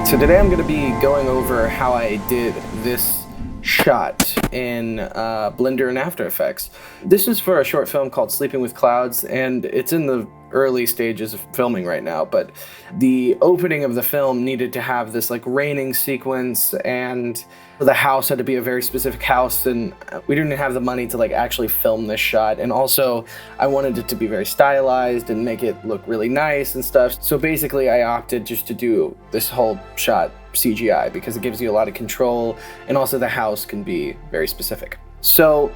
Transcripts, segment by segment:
So today I'm going to be going over how I did this shot in Blender and After Effects. This is for a short film called Sleeping with Clouds, and it's in the early stages of filming right now, but the opening of the film needed to have this like raining sequence, and the house had to be a very specific house, and we didn't have the money to like actually film this shot, and also I wanted it to be very stylized and make it look really nice and stuff. So basically I opted just to do this whole shot CGI because it gives you a lot of control, and also the house can be very specific. So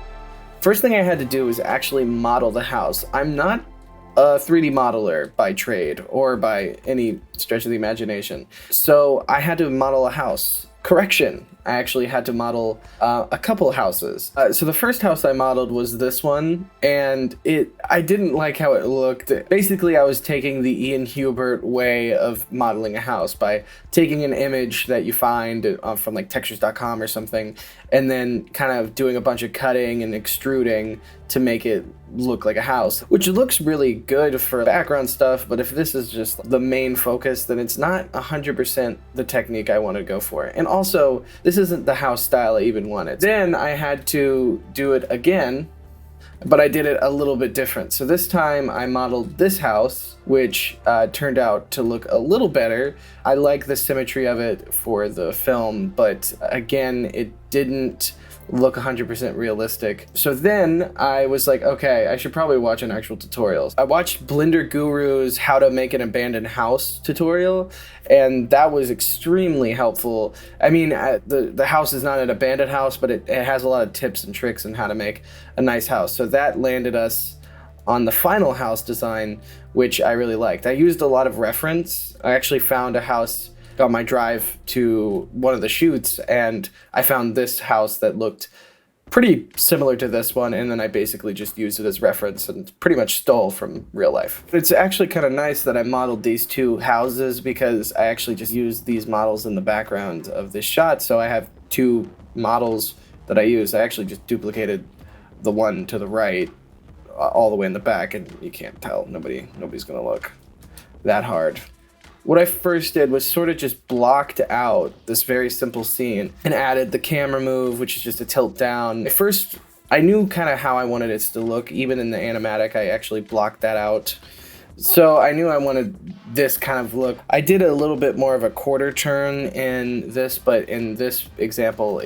first thing I had to do was actually model the house. I'm not a 3D modeler by trade or by any stretch of the imagination, so I had to model a house. Correction, I actually had to model a couple houses. So the first house I modeled was this one, and I didn't like how it looked. Basically, I was taking the Ian Hubert way of modeling a house by taking an image that you find from like textures.com or something, and then kind of doing a bunch of cutting and extruding to make it look like a house, which looks really good for background stuff, but if this is just the main focus, then it's not 100% the technique I want to go for. And also, this isn't the house style I even wanted. Then I had to do it again, but I did it a little bit different. So this time I modeled this house, which turned out to look a little better. I like the symmetry of it for the film, but again, it didn't look 100% realistic. So then I was like, okay, I should probably watch an actual tutorial. I watched Blender Guru's How to Make an Abandoned House tutorial, and that was extremely helpful. I mean, the house is not an abandoned house, but it has a lot of tips and tricks on how to make a nice house. So that landed us on the final house design, which I really liked. I used a lot of reference. I actually found a house on my drive to one of the shoots, and I found this house that looked pretty similar to this one, and then I basically just used it as reference and pretty much stole from real life. It's actually kind of nice that I modeled these two houses because I actually just used these models in the background of this shot, so I have two models that I use. I actually just duplicated the one to the right all the way in the back, and you can't tell. Nobody's gonna look that hard. What I first did was sort of just blocked out this very simple scene and added the camera move, which is just a tilt down. At first, I knew kind of how I wanted it to look. Even in the animatic, I actually blocked that out. So I knew I wanted this kind of look. I did a little bit more of a quarter turn in this, but in this example,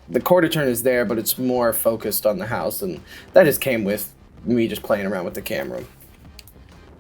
the quarter turn is there, but it's more focused on the house, and that just came with me just playing around with the camera.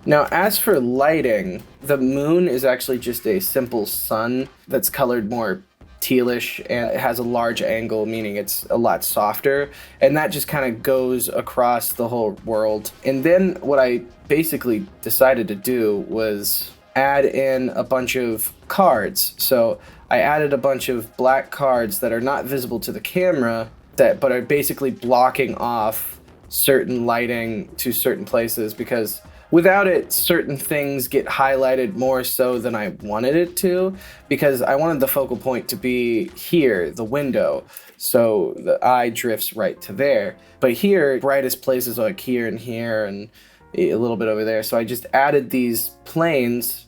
Now, as for lighting, the moon is actually just a simple sun that's colored more tealish, and it has a large angle, meaning it's a lot softer, and that just kind of goes across the whole world. And then what I basically decided to do was add in a bunch of cards. So I added a bunch of black cards that are not visible to the camera, but are basically blocking off certain lighting to certain places, because without it, certain things get highlighted more so than I wanted it to, because I wanted the focal point to be here, the window, so the eye drifts right to there. But here, brightest places are like here and here and a little bit over there. So I just added these planes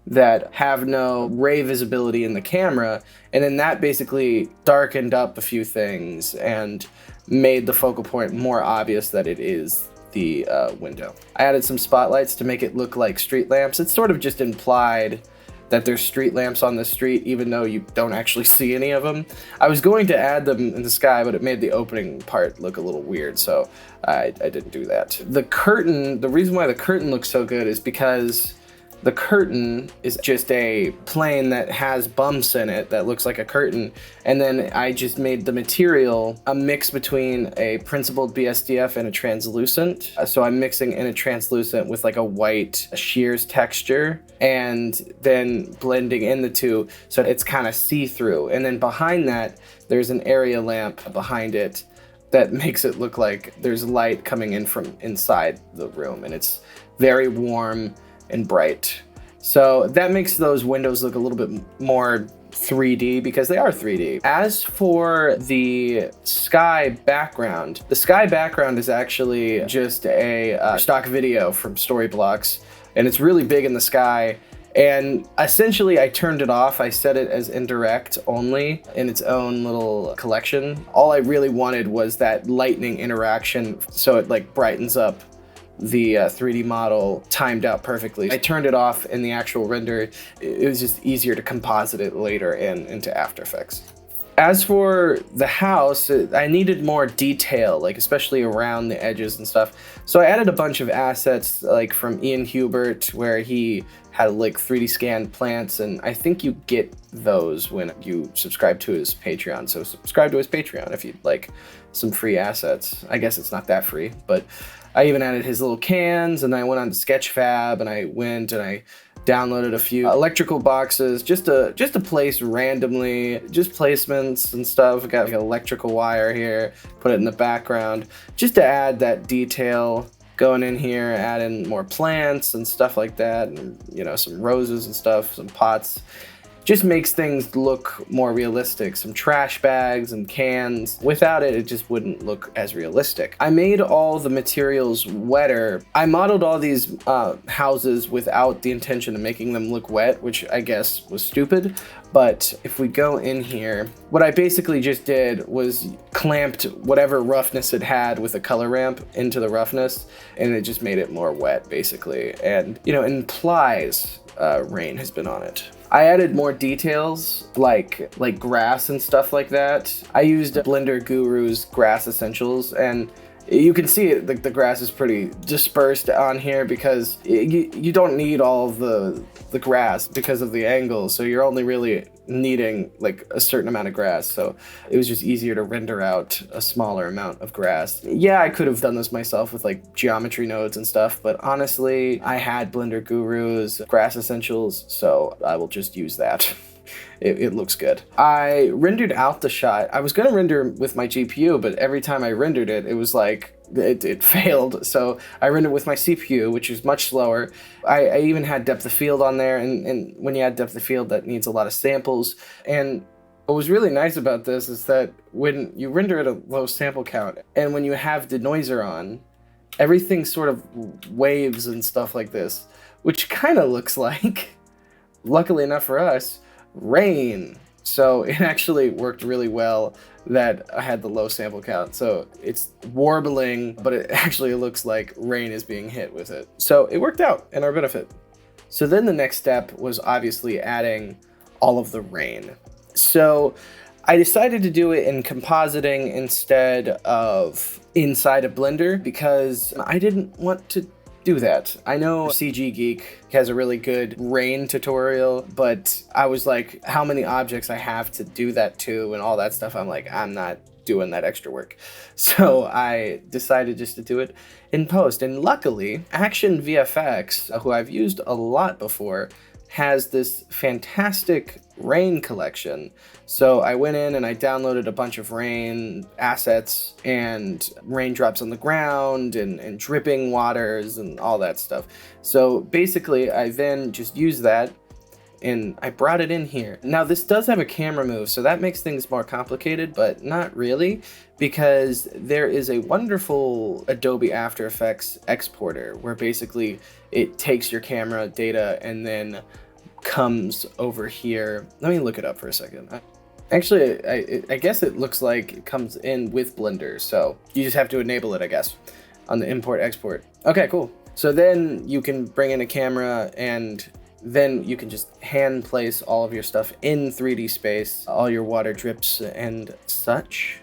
that have no ray visibility in the camera, and then that basically darkened up a few things and made the focal point more obvious that it is the window. I added some spotlights to make it look like street lamps. It's sort of just implied that there's street lamps on the street, even though you don't actually see any of them. I was going to add them in the sky, but it made the opening part look a little weird, so I didn't do that. The curtain, the reason why the curtain looks so good is because the curtain is just a plane that has bumps in it that looks like a curtain, and then I just made the material a mix between a principled BSDF and a translucent. So I'm mixing in a translucent with like a white shears texture, and then blending in the two so it's kind of see-through. And then behind that, there's an area lamp behind it that makes it look like there's light coming in from inside the room, and it's very warm and bright. So that makes those windows look a little bit more 3D because they are 3D. As for the sky background, the sky background is actually just a stock video from Storyblocks, and it's really big in the sky, And essentially I turned it off. I set it as indirect only in its own little collection. All I really wanted was that lightning interaction, so it like brightens up the 3D model timed out perfectly. I turned it off in the actual render. It was just easier to composite it later into After Effects. As for the house, I needed more detail, like especially around the edges and stuff. So I added a bunch of assets like from Ian Hubert, where he had like 3D scanned plants, and I think you get those when you subscribe to his Patreon. So subscribe to his Patreon if you'd like some free assets. I guess it's not that free, but I even added his little cans, and I went on to Sketchfab, and I went and I downloaded a few electrical boxes just to place randomly, just placements and stuff. I got like an electrical wire here, put it in the background, just to add that detail. Going in here, add in more plants and stuff like that, and you know, some roses and stuff, some pots. Just makes things look more realistic. Some trash bags and cans. Without it, it just wouldn't look as realistic. I made all the materials wetter. I modeled all these houses without the intention of making them look wet, which I guess was stupid. But if we go in here, what I basically just did was clamped whatever roughness it had with a color ramp into the roughness, and it just made it more wet, basically. And, you know, it implies rain has been on it. I added more details like grass and stuff like that. I used Blender Guru's Grass Essentials, and you can see it, the grass is pretty dispersed on here because you don't need all of the grass because of the angle, so you're only really needing like a certain amount of grass, so it was just easier to render out a smaller amount of grass. Yeah, I could have done this myself with like geometry nodes and stuff, but honestly, I had Blender Guru's Grass Essentials, so I will just use that. It looks good. I rendered out the shot. I was gonna render with my GPU, but every time I rendered it, it was like, it failed. So I rendered with my CPU, which is much slower. I even had depth of field on there, and when you add depth of field, that needs a lot of samples. And what was really nice about this is that when you render at a low sample count, and when you have denoiser on, everything sort of waves and stuff like this, which kind of looks like, luckily enough for us, rain. So it actually worked really well that I had the low sample count. So it's warbling, but it actually looks like rain is being hit with it. So it worked out in our benefit. So then the next step was obviously adding all of the rain. So I decided to do it in compositing instead of inside of Blender because I didn't want to do that. I know CG Geek has a really good rain tutorial, but I was like, how many objects I have to do that to and all that stuff. I'm like, I'm not doing that extra work. So I decided just to do it in post. And luckily, Action VFX, who I've used a lot before, has this fantastic rain collection. So I went in and I downloaded a bunch of rain assets and raindrops on the ground and dripping waters and all that stuff. So basically I then just used that and I brought it in here. Now this does have a camera move, so that makes things more complicated, but not really, because there is a wonderful Adobe After Effects exporter where basically it takes your camera data and then comes over here. Let me look it up for a second. Actually, I guess it looks like it comes in with Blender, so you just have to enable it, I guess, on the import export. Okay, cool. So then you can bring in a camera and then you can just hand place all of your stuff in 3D space, all your water drips and such.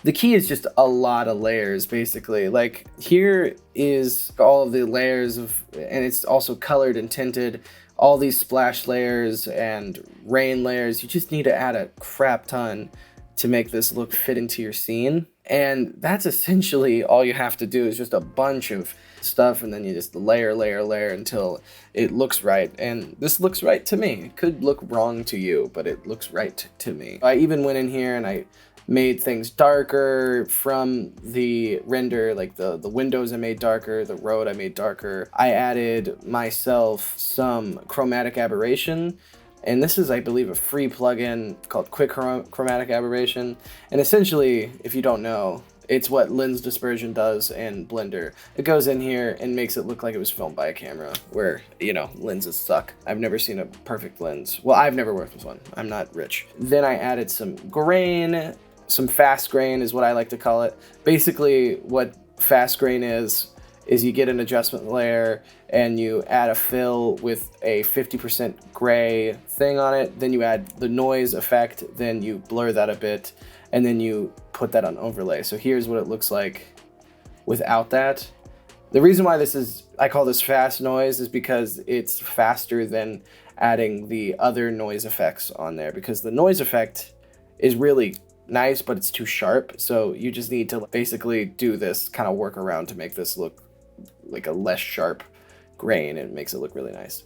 The key is just a lot of layers, basically. Like here is all of the layers of, and it's also colored and tinted, all these splash layers and rain layers. You just need to add a crap ton to make this look fit into your scene. And that's essentially all you have to do, is just a bunch of stuff, and then you just layer until it looks right. And this looks right to me. It could look wrong to you, but it looks right to me. I even went in here and I made things darker from the render, like the windows I made darker, the road I made darker. I added myself some chromatic aberration, and this is, I believe, a free plugin called Quick Chromatic Aberration. And essentially, if you don't know, It's what lens dispersion does in Blender. It goes in here and makes it look like it was filmed by a camera, where, you know, lenses suck. I've never seen a perfect lens. Well, I've never worked with one. I'm not rich. Then I added some grain, some fast grain is what I like to call it. Basically, what fast grain is you get an adjustment layer and you add a fill with a 50% gray thing on it. Then you add the noise effect, then you blur that a bit, and then you put that on overlay. So here's what it looks like without that. The reason why I call this fast noise is because it's faster than adding the other noise effects on there, because the noise effect is really nice, but it's too sharp. So you just need to basically do this kind of workaround to make this look like a less sharp grain, and it makes it look really nice.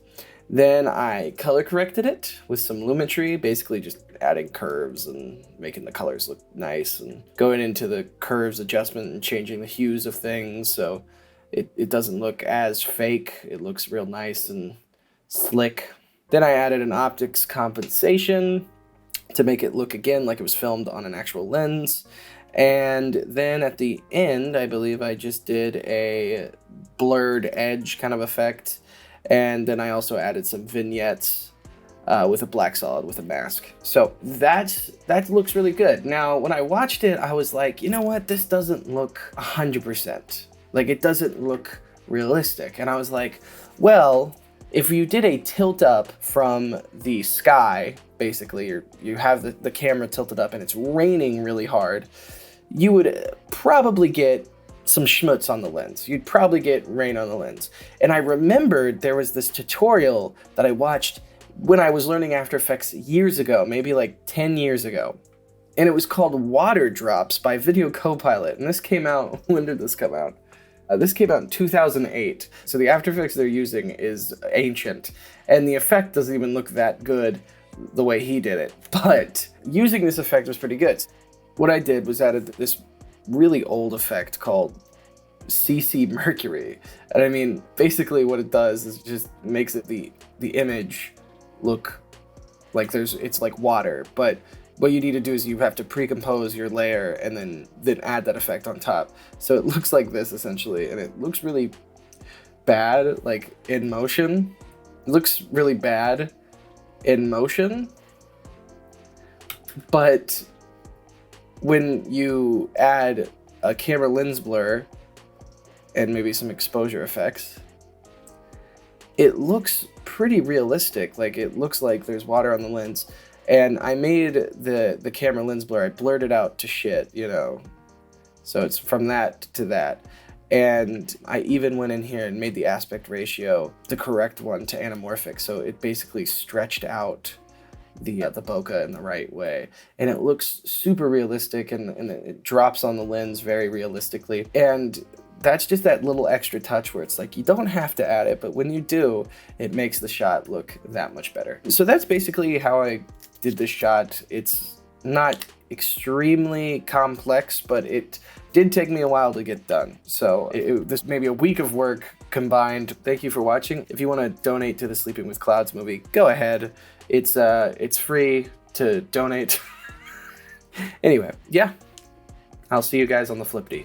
Then I color corrected it with some Lumetri, basically just adding curves and making the colors look nice, and going into the curves adjustment and changing the hues of things so it doesn't look as fake. It looks real nice and slick. Then I added an optics compensation to make it look again like it was filmed on an actual lens. And then at the end, I believe I just did a blurred edge kind of effect. And then I also added some vignettes with a black solid with a mask. So that looks really good. Now, when I watched it, I was like, you know what? This doesn't look 100%. Like, it doesn't look realistic. And I was like, well, if you did a tilt up from the sky, basically, you have the camera tilted up and it's raining really hard, you would probably get some schmutz on the lens. You'd probably get rain on the lens. And I remembered there was this tutorial that I watched when I was learning After Effects years ago, maybe like 10 years ago. And it was called Water Drops by Video Copilot. And this came out, when did this come out? This came out in 2008. So the After Effects they're using is ancient. And the effect doesn't even look that good the way he did it. But using this effect was pretty good. What I did was added this really old effect called CC Mercury. And I mean, basically what it does is just makes it the image look like it's like water. But what you need to do is you have to pre-compose your layer and then add that effect on top. So it looks like this essentially, and it looks really bad like in motion. It looks really bad in motion, but when you add a camera lens blur and maybe some exposure effects, it looks pretty realistic. Like, it looks like there's water on the lens. And I made the camera lens blur, I blurred it out to shit, you know. So it's from that to that. And I even went in here and made the aspect ratio the correct one to anamorphic. So it basically stretched out the bokeh in the right way, and it looks super realistic, and it drops on the lens very realistically. And that's just that little extra touch where it's like, you don't have to add it, but when you do, it makes the shot look that much better. So that's basically how I did this shot. It's not extremely complex, but it did take me a while to get done. So this may be a week of work combined. Thank you for watching. If you want to donate to the Sleeping with Clouds movie, go ahead. It's free to donate. Anyway, yeah. I'll see you guys on the flip D.